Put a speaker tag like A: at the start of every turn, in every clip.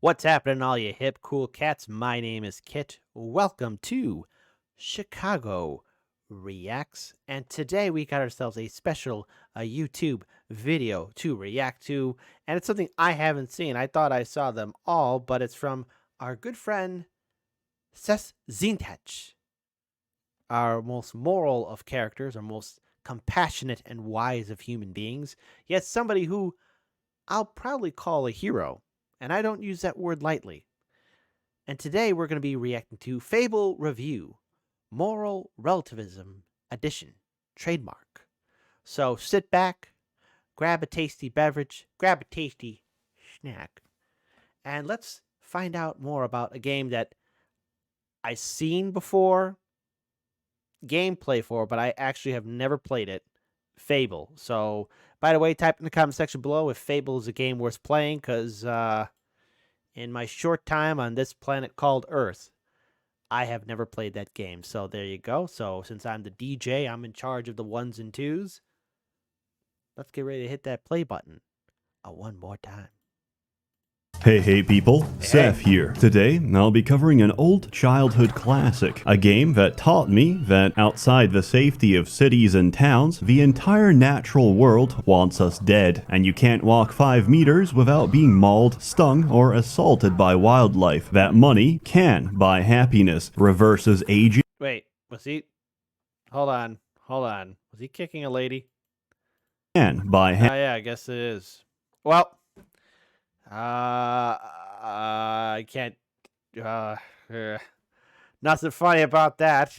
A: What's happening, all you hip, cool cats? My name is Kit. Welcome to Chicago Reacts. And today we got ourselves a special YouTube video to react to. And it's something I haven't seen. I thought I saw them all, but it's from our good friend SsethTzeentach, our most moral of characters, our most compassionate and wise of human beings, yet somebody who I'll proudly call a hero. And I don't use that word lightly. And today we're going to be reacting to Fable Review, Moral Relativism Edition, trademark. So sit back, grab a tasty beverage, grab a tasty snack, and let's find out more about a game that I've seen before, gameplay for, but I actually have never played it, Fable. So, by the way, type in the comment section below if Fable is a game worth playing, because in my short time on this planet called Earth, I have never played that game. So there you go. So since I'm the DJ, I'm in charge of the ones and twos. Let's get ready to hit that play button one more time.
B: Hey people, Seth
A: Hey.
B: here. Today, I'll be covering an old childhood classic, a game that taught me that outside the safety of cities and towns, the entire natural world wants us dead, and you can't walk 5 meters without being mauled, stung, or assaulted by wildlife. That money can buy happiness, reverses aging.
A: Wait, was he... Hold on. Was he kicking a lady?
B: Can buy
A: Yeah, I guess it is. Well... I can't, nothing funny about that.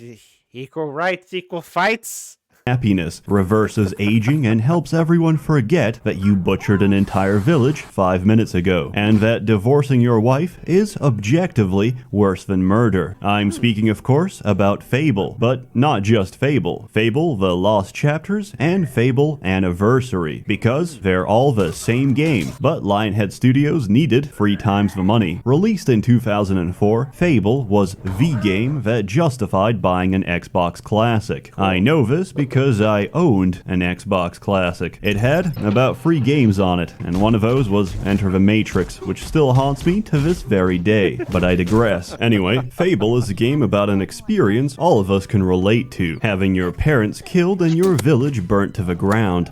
A: Equal rights, equal fights.
B: happiness, reverses aging, and helps everyone forget that you butchered an entire village 5 minutes ago, and that divorcing your wife is objectively worse than murder. I'm speaking, of course, about Fable, but not just Fable. Fable, The Lost Chapters, and Fable Anniversary, because they're all the same game, but Lionhead Studios needed 3 times the money. Released in 2004, Fable was the game that justified buying an Xbox Classic. I know this because I owned an Xbox Classic. It had about 3 games on it, and one of those was Enter the Matrix, which still haunts me to this very day. But I digress. Anyway, Fable is a game about an experience all of us can relate to. Having your parents killed and your village burnt to the ground.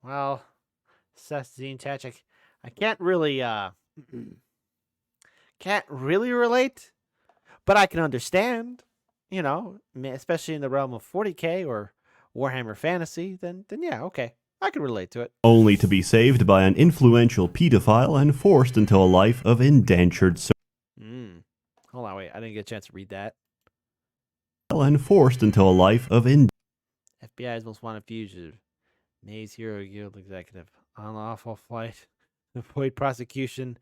A: Well, SsethTzeentach, I can't really, can't really relate, but I can understand. You know, especially in the realm of 40K or Warhammer Fantasy, then yeah, okay. I can relate to it.
B: Only to be saved by an influential pedophile and forced into a life of indentured servitude.
A: Hold on, wait. I didn't get a chance to read that. FBI's most wanted fugitive. Maze Hero Guild executive. Unlawful flight. Avoid prosecution.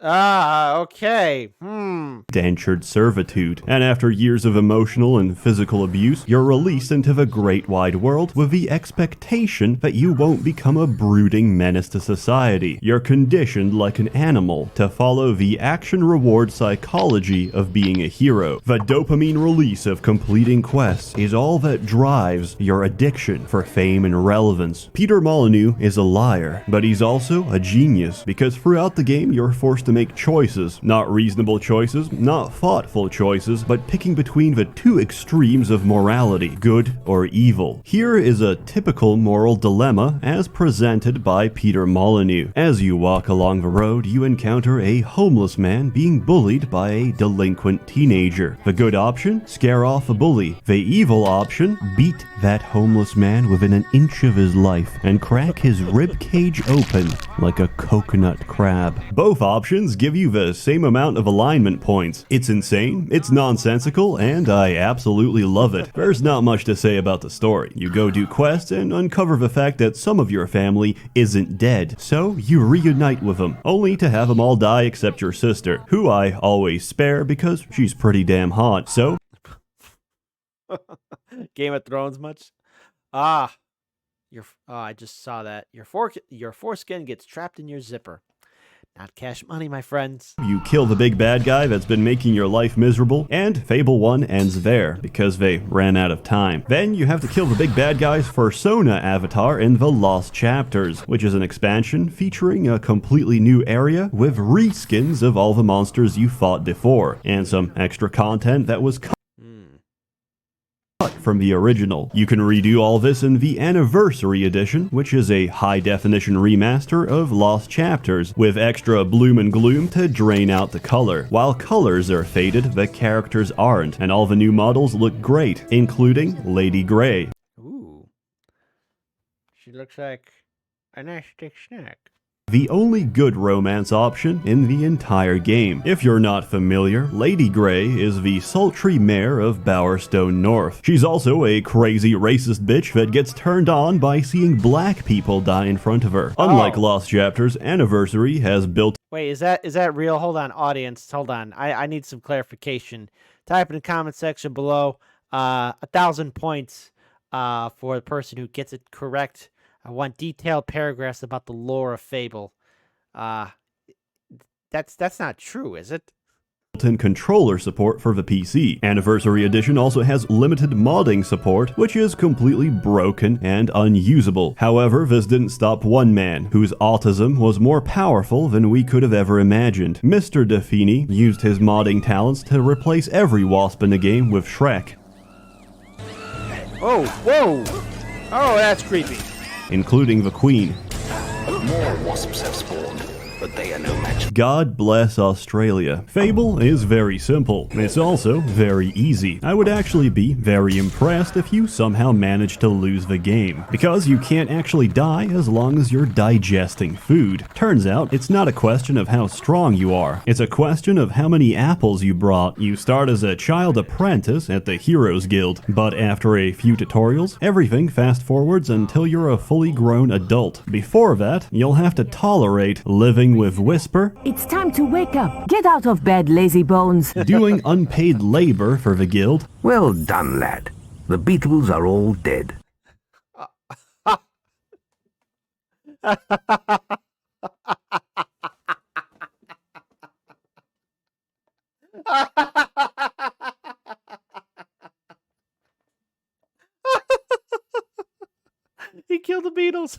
A: Okay.
B: Indentured servitude. And after years of emotional and physical abuse, you're released into the great wide world with the expectation that you won't become a brooding menace to society. You're conditioned like an animal to follow the action-reward psychology of being a hero. The dopamine release of completing quests is all that drives your addiction for fame and relevance. Peter Molyneux is a liar, but he's also a genius, because throughout the game you're forced to make choices. Not reasonable choices, not thoughtful choices, but picking between the 2 extremes of morality, good or evil. Here is a typical moral dilemma as presented by Peter Molyneux. As you walk along the road, you encounter a homeless man being bullied by a delinquent teenager. The good option? Scare off a bully. The evil option? Beat that homeless man within an inch of his life and crack his rib cage open like a coconut crab. Both options give you the same amount of alignment points. It's insane, it's nonsensical, and I absolutely love it. There's not much to say about the story. You go do quests and uncover the fact that some of your family isn't dead, so you reunite with them, only to have them all die except your sister, who I always spare because she's pretty damn hot, so...
A: Game of Thrones much? I just saw that. Your foreskin gets trapped in your zipper. Not cash money, my friends.
B: You kill the big bad guy that's been making your life miserable, and Fable 1 ends there, because they ran out of time. Then you have to kill the big bad guy's Persona avatar in the Lost Chapters, which is an expansion featuring a completely new area with reskins of all the monsters you fought before, and some extra content that was cut from the original. You can redo all this in the Anniversary Edition, which is a high-definition remaster of Lost Chapters, with extra bloom and gloom to drain out the color. While colors are faded, the characters aren't, and all the new models look great, including Lady Grey.
A: Ooh. She looks like a nice thick snack.
B: The only good romance option in the entire game. If you're not familiar, Lady Grey is the sultry mayor of Bowerstone North. She's also a crazy racist bitch that gets turned on by seeing black people die in front of her. Unlike Lost Chapters, Anniversary has built...
A: Wait, is that real? Hold on, audience. Hold on. I need some clarification. Type in the comment section below. 1,000 points for the person who gets it correct. I want detailed paragraphs about the lore of Fable. That's not true, is it?
B: built-in controller support for the PC. Anniversary Edition also has limited modding support, which is completely broken and unusable. However, this didn't stop one man, whose autism was more powerful than we could have ever imagined. Mr. Defini used his modding talents to replace every wasp in the game with Shrek.
A: Oh, whoa! Oh, that's creepy.
B: Including the Queen.
C: More wasps have spawned, but they are no match.
B: God bless Australia. Fable is very simple. It's also very easy. I would actually be very impressed if you somehow managed to lose the game, because you can't actually die as long as you're digesting food. Turns out, it's not a question of how strong you are. It's a question of how many apples you brought. You start as a child apprentice at the Heroes Guild, but after a few tutorials, everything fast forwards until you're a fully grown adult. Before that, you'll have to tolerate living with Whisper,
D: It's time to wake up. Get out of bed, lazy bones.
B: doing unpaid labor for the guild,
C: Well done, lad. The Beatles are all dead.
A: He killed the Beatles.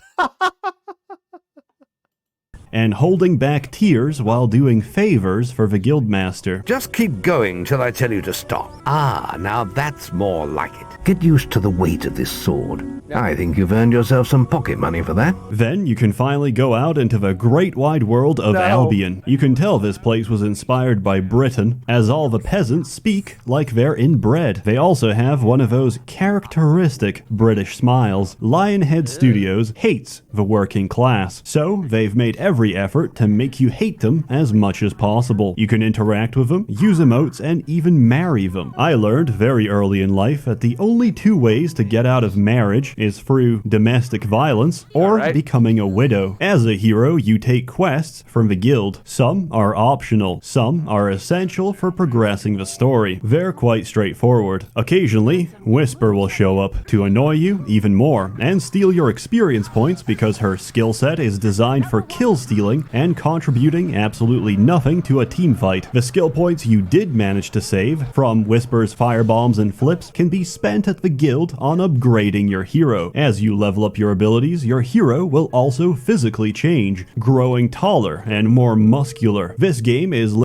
B: and holding back tears while doing favors for the guildmaster.
C: Just keep going till I tell you to stop. Ah, now that's more like it. Get used to the weight of this sword. I think you've earned yourself some pocket money for that.
B: Then you can finally go out into the great wide world of Albion. You can tell this place was inspired by Britain, as all the peasants speak like they're inbred. They also have one of those characteristic British smiles. Lionhead Studios hates the working class, so they've made every effort to make you hate them as much as possible. You can interact with them, use emotes, and even marry them. I learned very early in life that the only two ways to get out of marriage is through domestic violence or becoming a widow. As a hero, you take quests from the guild. Some are optional, some are essential for progressing the story. They're quite straightforward. Occasionally, Whisper will show up to annoy you even more and steal your experience points because her skill set is designed for kill stealing and contributing absolutely nothing to a team fight. The skill points you did manage to save from Whisper's firebombs and flips can be spent at the guild on upgrading your hero. As you level up your abilities, your hero will also physically change, growing taller and more muscular. This game is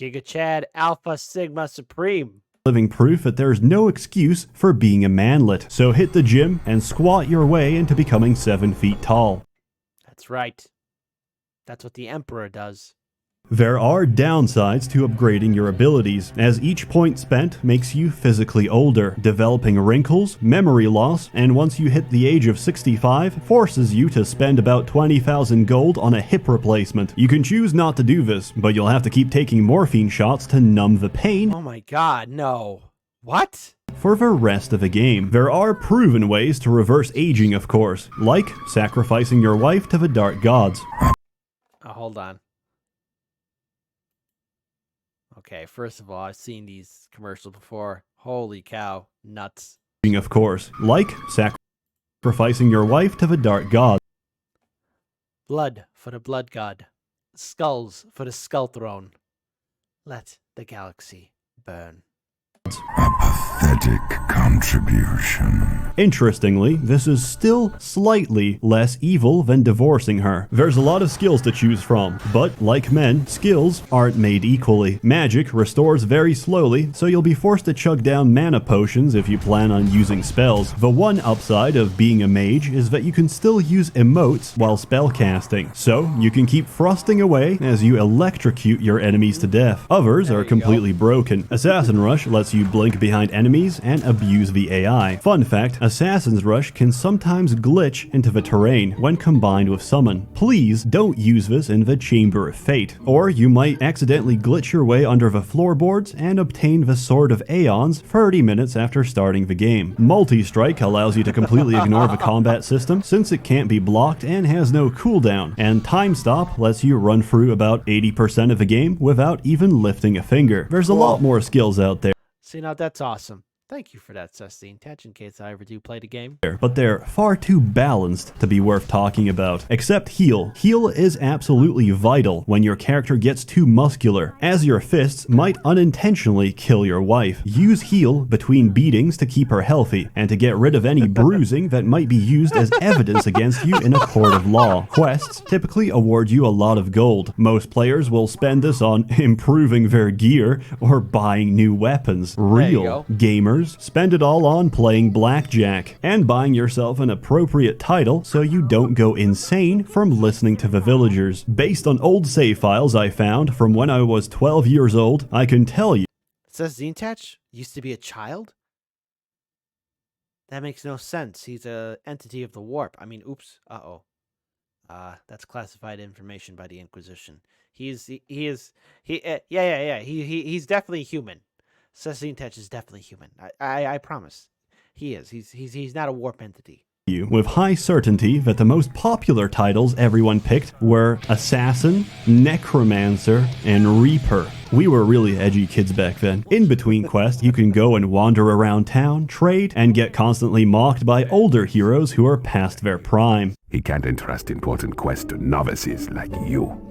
A: Giga Chad Alpha Sigma Supreme.
B: living proof that there's no excuse for being a manlet. So hit the gym and squat your way into becoming 7 feet tall.
A: That's right. That's what the Emperor does.
B: There are downsides to upgrading your abilities, as each point spent makes you physically older, developing wrinkles, memory loss, and once you hit the age of 65, forces you to spend about 20,000 gold on a hip replacement. You can choose not to do this, but you'll have to keep taking morphine shots to numb the pain.
A: Oh my god, no. What?
B: For the rest of the game. There are proven ways to reverse aging, of course, like sacrificing your wife to the dark gods.
A: Oh, hold on. Okay, first of all, I've seen these commercials before. Holy cow, nuts.
B: Of course, like sacrificing your wife to the dark gods.
A: Blood for the blood god. skulls for the Skull Throne. Let the galaxy burn.
E: A pathetic contribution.
B: Interestingly, this is still slightly less evil than divorcing her. There's a lot of skills to choose from, but like men, skills aren't made equally. Magic restores very slowly, so you'll be forced to chug down mana potions if you plan on using spells. The one upside of being a mage is that you can still use emotes while spellcasting, so you can keep thrusting away as you electrocute your enemies to death. Others are completely broken. Assassin Rush lets you blink behind enemies and abuse the AI. Fun fact, Assassin's Rush can sometimes glitch into the terrain when combined with Summon. Please don't use this in the Chamber of Fate, or you might accidentally glitch your way under the floorboards and obtain the Sword of Aeons 30 minutes after starting the game. Multi-Strike allows you to completely ignore the combat system since it can't be blocked and has no cooldown, and Time Stop lets you run through about 80% of the game without even lifting a finger. There's a lot more skills out there.
A: See, now that's awesome. Thank you for that, SsethTzeentach, in case I ever do play the game.
B: But they're far too balanced to be worth talking about. Except heal. Heal is absolutely vital when your character gets too muscular, as your fists might unintentionally kill your wife. Use heal between beatings to keep her healthy, and to get rid of any bruising that might be used as evidence against you in a court of law. Quests typically award you a lot of gold. Most players will spend this on improving their gear or buying new weapons. Real gamers spend it all on playing blackjack and buying yourself an appropriate title so you don't go insane from listening to the villagers. Based on old save files I found from when I was 12 years old, I can tell you.
A: SsethTzeentach used to be a child? That makes no sense. He's a entity of the warp. I mean, oops. That's classified information by the Inquisition. He's definitely human. SsethTzeentach is definitely human. I promise. He is. He's not a warp entity.
B: With high certainty that the most popular titles everyone picked were Assassin, Necromancer, and Reaper. We were really edgy kids back then. In between quests, you can go and wander around town, trade, and get constantly mocked by older heroes who are past their prime.
E: He can't entrust important quests to novices like you.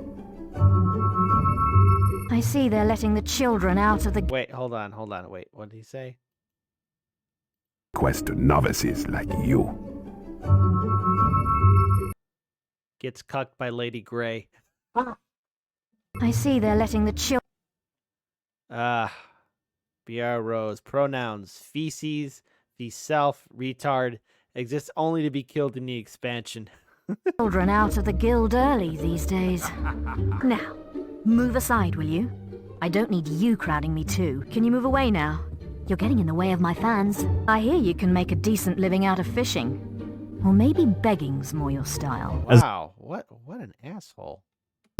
F: I see they're letting the children out of the...
A: Wait, hold on. Wait, what did he say?
E: Quest to novices like you.
A: Gets cucked by Lady Grey.
F: I see they're letting the children...
A: BR Rose. Pronouns. Feces, the self, retard, exists only to be killed in the expansion.
F: Children out of the guild early these days. Now, move aside, will you? I don't need you crowding me too. Can you move away now? You're getting in the way of my fans. I hear you can make a decent living out of fishing. Or maybe begging's more your style.
A: Wow, what an asshole.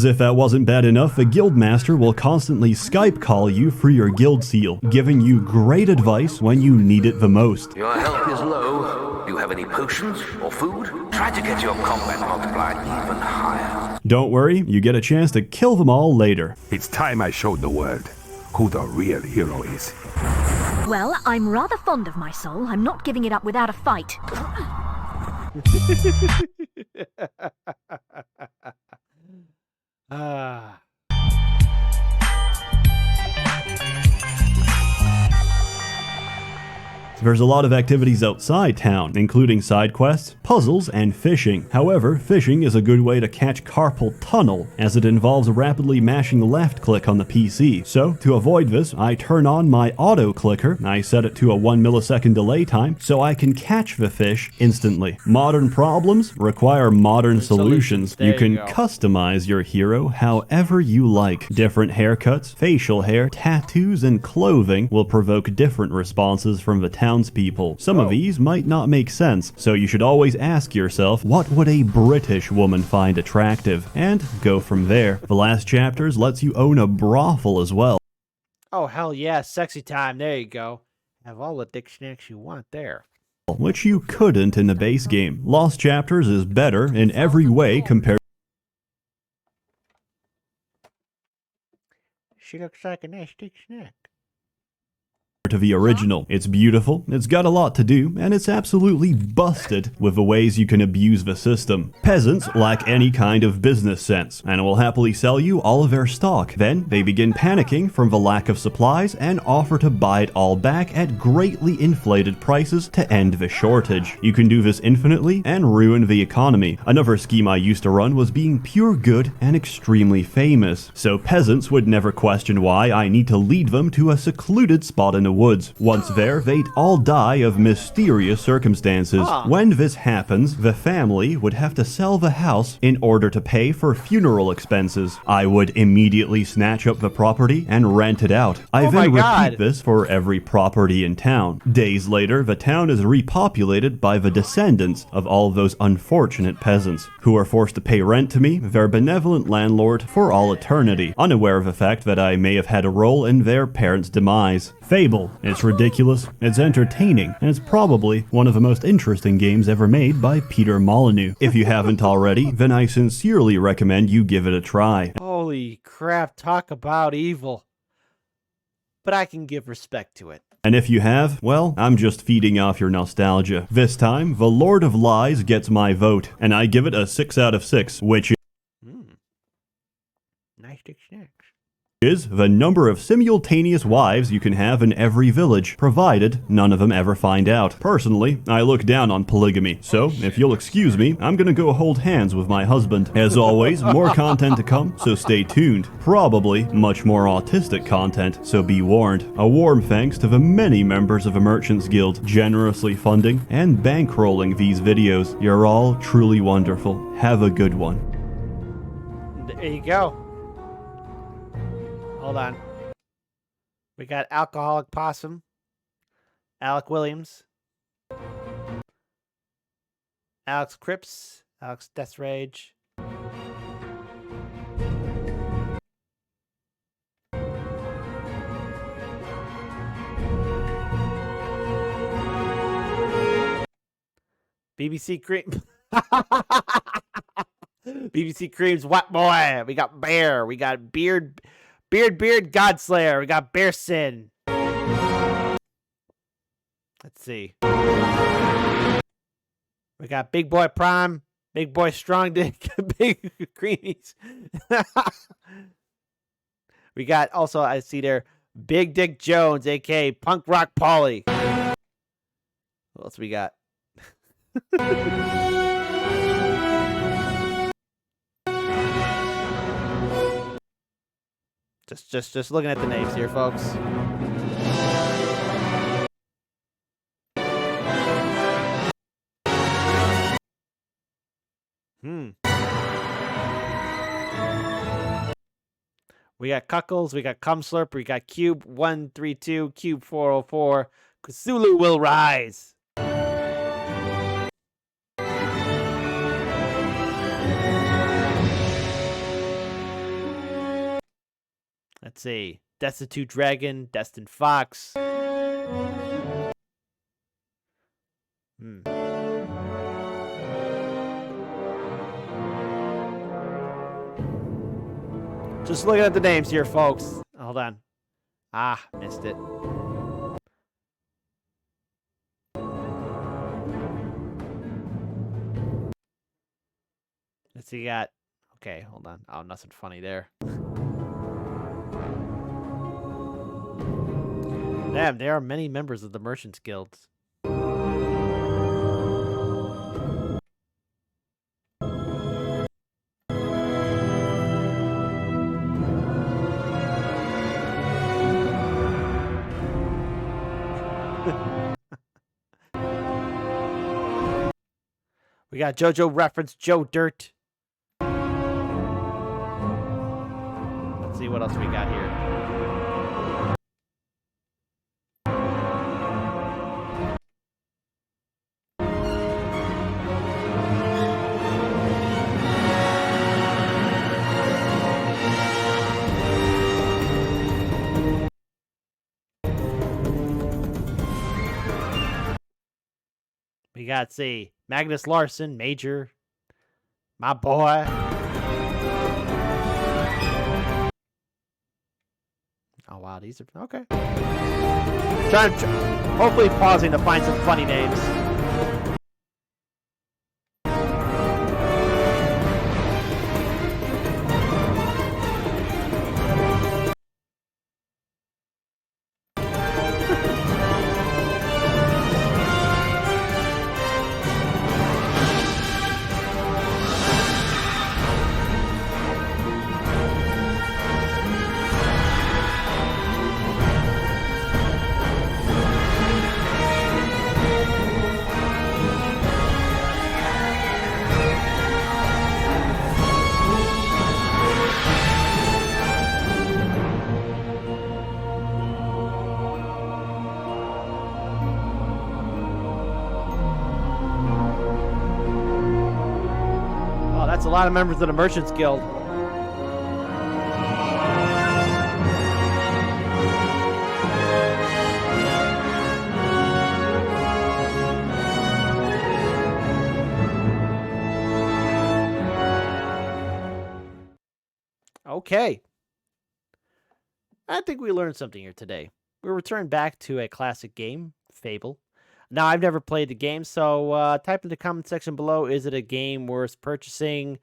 B: As if that wasn't bad enough, the Guildmaster will constantly Skype call you for your guild seal, giving you great advice when you need it the most.
C: Your health is low. Do you have any potions or food? Try to get your combat multiplier even higher.
B: Don't worry, you get a chance to kill them all later.
E: It's time I showed the world who the real hero is.
F: Well, I'm rather fond of my soul. I'm not giving it up without a fight.
B: There's a lot of activities outside town, including side quests, puzzles, and fishing. However, fishing is a good way to catch carpal tunnel, as it involves rapidly mashing left click on the PC. So, to avoid this, I turn on my auto clicker. I set it to a 1 millisecond delay time, so I can catch the fish instantly. Modern problems require modern solutions. You can customize your hero however you like. Different haircuts, facial hair, tattoos, and clothing will provoke different responses from the townspeople. Some of these might not make sense, so you should always ask yourself, what would a British woman find attractive? And go from there. The last chapters lets you own a brothel as well.
A: Oh, hell yeah, sexy time, there you go. Have all the dick snacks you want there.
B: Which you couldn't in the base game. Lost Chapters is better in every way compared.
A: She looks like a nice dick snack.
B: to the original. It's beautiful, it's got a lot to do, and it's absolutely busted with the ways you can abuse the system. Peasants lack any kind of business sense, and will happily sell you all of their stock. Then, they begin panicking from the lack of supplies and offer to buy it all back at greatly inflated prices to end the shortage. You can do this infinitely and ruin the economy. Another scheme I used to run was being pure good and extremely famous, so peasants would never question why I need to lead them to a secluded spot in the woods. Once there, they'd all die of mysterious circumstances. When this happens, the family would have to sell the house in order to pay for funeral expenses. I would immediately snatch up the property and rent it out. I then repeat this for every property in town. Days later, the town is repopulated by the descendants of all those unfortunate peasants, who are forced to pay rent to me, their benevolent landlord, for all eternity, unaware of the fact that I may have had a role in their parents' demise. Fable. It's ridiculous, it's entertaining, and it's probably one of the most interesting games ever made by Peter Molyneux. If you haven't already, then I sincerely recommend you give it a try.
A: Holy crap, talk about evil. But I can give respect to it.
B: And if you have, well, I'm just feeding off your nostalgia. This time, The Lord of Lies gets my vote, and I give it a 6 out of 6, which
A: Nice snacks.
B: is the number of simultaneous wives you can have in every village, provided none of them ever find out. Personally, I look down on polygamy, so if you'll excuse me, I'm gonna go hold hands with my husband. As always, more content to come, so stay tuned. Probably much more autistic content, so be warned. A warm thanks to the many members of the Merchants Guild generously funding and bankrolling these videos. You're all truly wonderful. Have a good one.
A: There you go. Hold on. We got Alcoholic Possum, Alec Williams, Alex Cripps, Alex Death Rage, BBC Cream. BBC Cream's What Boy. We got Bear. We got Beard Godslayer. We got Bear Sin. Let's see. We got Big Boy Prime, Big Boy Strong Dick, Big Creamies. We got also, I see there, Big Dick Jones, aka Punk Rock Polly. What else we got? Just looking at the names here, folks. We got Cuckles, we got Cumslurp, we got Cube 132, Cube 404. Cthulhu will rise. Let's see. Destitute Dragon, Destined Fox. Just looking at the names here, folks. Hold on. Ah, missed it. Let's see, got... Okay, hold on. Oh, nothing funny there. Damn, there are many members of the Merchants Guilds. We got JoJo reference, Joe Dirt. Let's see what else we got here. We got, see, Magnus Larson, Major, my boy. Oh Oh, wow. These are... Okay. Hopefully pausing to find some funny names. That's a lot of members of the Merchants Guild. Okay. I think we learned something here today. We returned back to a classic game, Fable. Now, I've never played the game, so type in the comment section below, is it a game worth purchasing?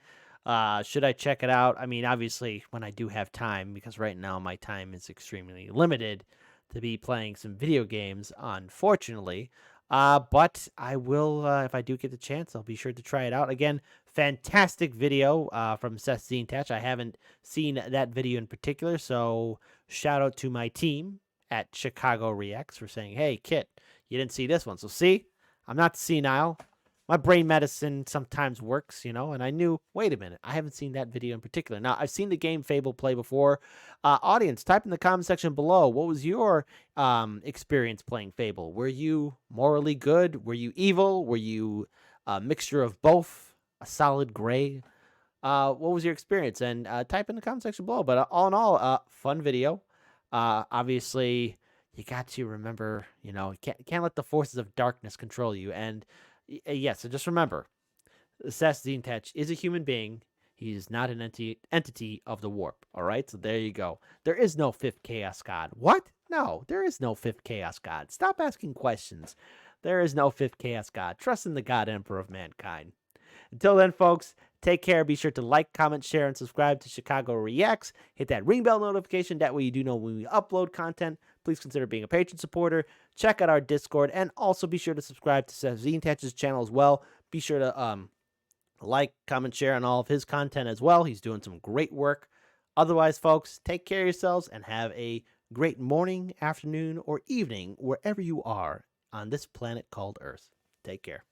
A: Should I check it out? I mean, obviously, when I do have time, because right now my time is extremely limited to be playing some video games, unfortunately. But I will, if I do get the chance, I'll be sure to try it out. Again, fantastic video from SsethTzeentach. I haven't seen that video in particular, so shout out to my team at Chicago Reacts for saying, hey, Kit, you didn't see this one. So see, I'm not senile. My brain medicine sometimes works, you know, and I knew, wait a minute, I haven't seen that video in particular. Now, I've seen the game Fable play before. Audience, type in the comment section below, what was your experience playing Fable? Were you morally good? Were you evil? Were you a mixture of both? A solid gray? What was your experience? And type in the comment section below. But all in all, fun video. Obviously, you got to remember, you know, can't let the forces of darkness control you. And yes, so just remember, SsethTzeentach is a human being. He is not an entity of the warp. All right, so there you go. There is no fifth chaos god. What? No, there is no fifth chaos god. Stop asking questions. There is no fifth chaos god. Trust in the God Emperor of mankind. Until then, folks, take care. Be sure to like, comment, share, and subscribe to Chicago Reacts. Hit that ring bell notification. That way you do know when we upload content. Please consider being a patron supporter. Check out our Discord. And also be sure to subscribe to SsethTzeentach's channel as well. Be sure to like, comment, share on all of his content as well. He's doing some great work. Otherwise, folks, take care of yourselves and have a great morning, afternoon, or evening wherever you are on this planet called Earth. Take care.